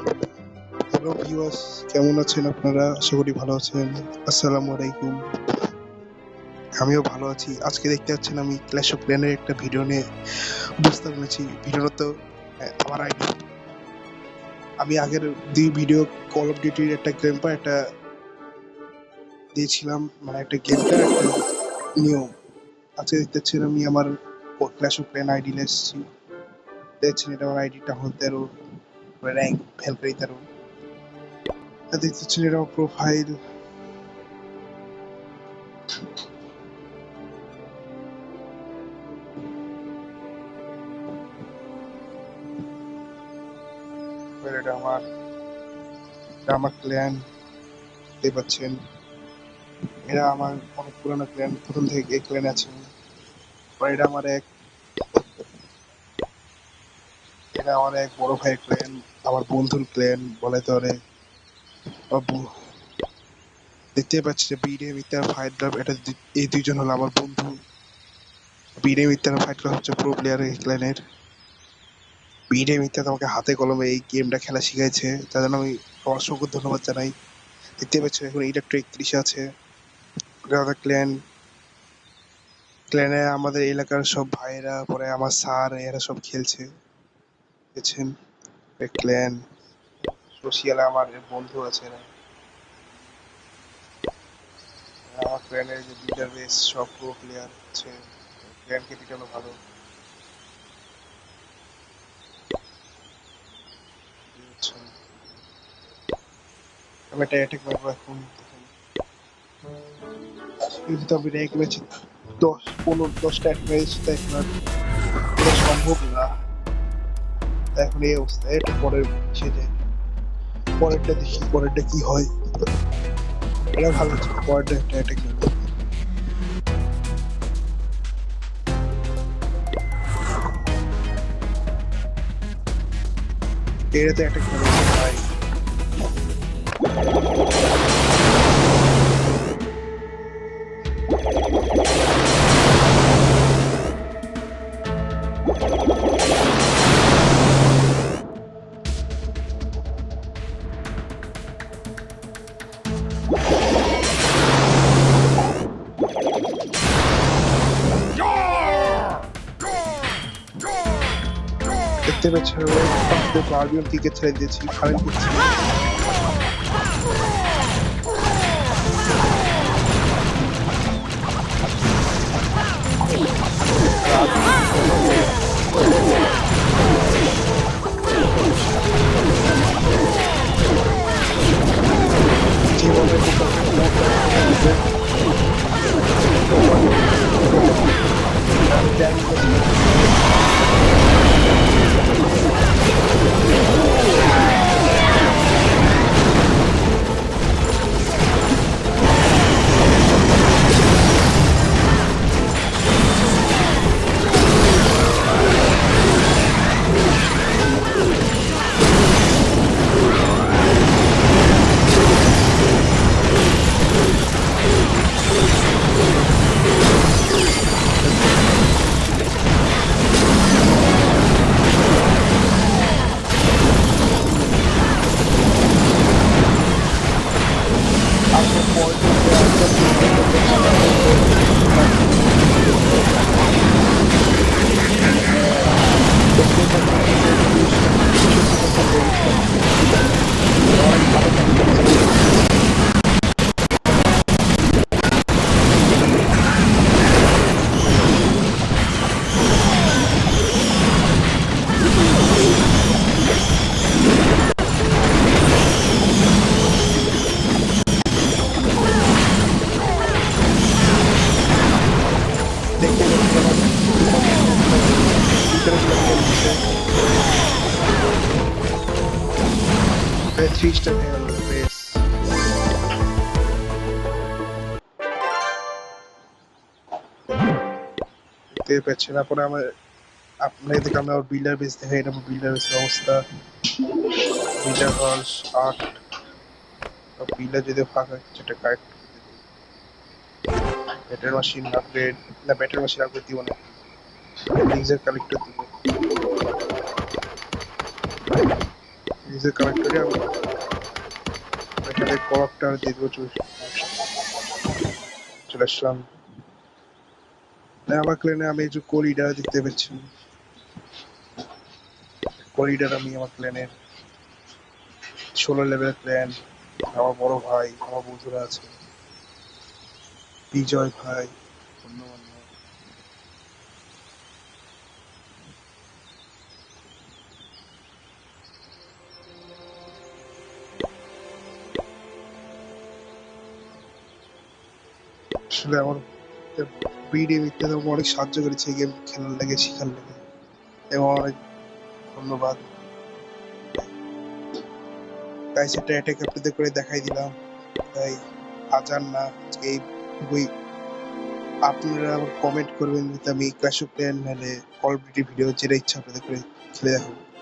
Hello viewers, কেমন আছেন আপনারা? আশা করি ভালো আছেন। আসসালামু আলাইকুম। আমিও ভালো আছি। আজকে দেখতে পাচ্ছেন আমি ক্ল্যাশ অফ ক্ল্যানের একটা ভিডিও নিয়ে উপস্থাপন হয়েছি। ভিডিওটা তো আমার আইডি। আমি আগের ২ ভিডিও কল অফ ডিউটির একটা গেম পা একটা দিয়েছিলাম, মানে একটা গেমটার একটা নিয়ম। আজকে দেখতে পাচ্ছেন আমি আমার ক্ল্যাশ অফ ক্ল্যান আইডি নিয়ে এসেছি। দেখছেন এটা আমার আইডিটা হল ১৩ র্যাঙ্ক ভ্যালকারি ১৩। দেখতে পাচ্ছেন এটা আমার প্রোফাইল। এটা আমার ক্ল্যান দেখতে পাচ্ছেন। এরা আমার অনেক পুরানো ক্ল্যান, প্রথম থেকে এই ক্ল্যানে আছে। এটা আমার এক এটা আমার এক বড় ভাইয়ের ক্ল্যান, আমার বন্ধুর ক্ল্যান বলে তো অনেক। দেখতে পাচ্ছি যে বিডে মিত্তার ফাইট ক্লাব, এটা এই দুইজন হলো আমার বন্ধু। বিডে মিত্তার ফাইট ক্লাব হচ্ছে প্রো প্লেয়ার এই ক্ল্যানের। বিডে মিত্তা আমাকে হাতে কলমে এই গেমটা খেলা শিখাইছে, তার জন্য আমি অসংখ্য ধন্যবাদ জানাই। দেখতে পাচ্ছি এখন ইলেকট্রো ৩১ আছে। এটা আমাদের ক্ল্যানে আমাদের এলাকার সব ভাইয়েরা, পরে আমার স্যার, এরা সব খেলছে দেখছেন। ক্ল্যান সোশিয়ালে আমার বন্ধু আছে এরা। আমার ক্ল্যানের যে বিল্ডার বেস সব প্রো প্লেয়ার আছে। ক্ল্যান ক্যাপিটালও ভালো। বুঝছেন? আমি একটা অ্যাটাক মারবো এখন, দেখুন। যদি আমি র্যাঙ্ক ম্যাচে ১০টা অ্যাটাক ম্যাচ তাই এখন আর এটা সম্ভব না। তাই এখন এই অবস্থা। এটা পরের সে যায়, পরেরটা দেখি পরেরটা কি হয়। এটা ভালো ছিল, পরেরটা একটা অ্যাটাক মারবো। এটাতে অ্যাটাক মারবো ভাই। দেখতে পাচ্ছেন বারবিয়ন কিকে ছেড়ে দিয়েছি, ফারেন করছি। জীবনের থ্রি স্টার হয়ে গেল বেশ। দেখতে পাচ্ছেন তারপরে আমার আপনাদেরকে আমি আমার বিল্ডার বেস দেখাই। এটা আমার বিল্ডার বেসের অবস্থা। বিল্ডার হল ৮। বিল্ডার যদি ফাঁকা সেটা কারেক্ট ব্যাটারি মেশিন আপগ্রেড, না ব্যাটারি মেশিন আপগ্রেড দিব না, লিজার কালেক্টর দিব। নিজে কালেক্ট করে আমি এখানে করাপটা দিয়ে দেবো। চলে আসলাম আমার ক্লেনে। আমি এই যে করিডার দেখতে পাচ্ছি, করিডার আমি আমার ক্লেনের 16 লেভেলের ক্লেন। আমার বড় ভাই, আমার বন্ধুরা আছে, বিজয় ভাই, অন্যন্য। আসলে আমার বিডি মিথ্যা আমাকে অনেক সাহায্য করেছে এই গেম খেলার লেগে, শেখার লেগে, এবং অনেক ধন্যবাদ। তাই সেটা অ্যাটাক আপনাদের করে দেখাই দিলাম। তাই হাজার না, আজকে এইটুকুই। আপনারা আবার কমেন্ট করবেন যাতে আমি ক্ল্যাশ অফ ক্ল্যান নাহলে কল অফ ডিউটি ভিডিও যেটা ইচ্ছা আপনাদের করে খেলে দেখাবো।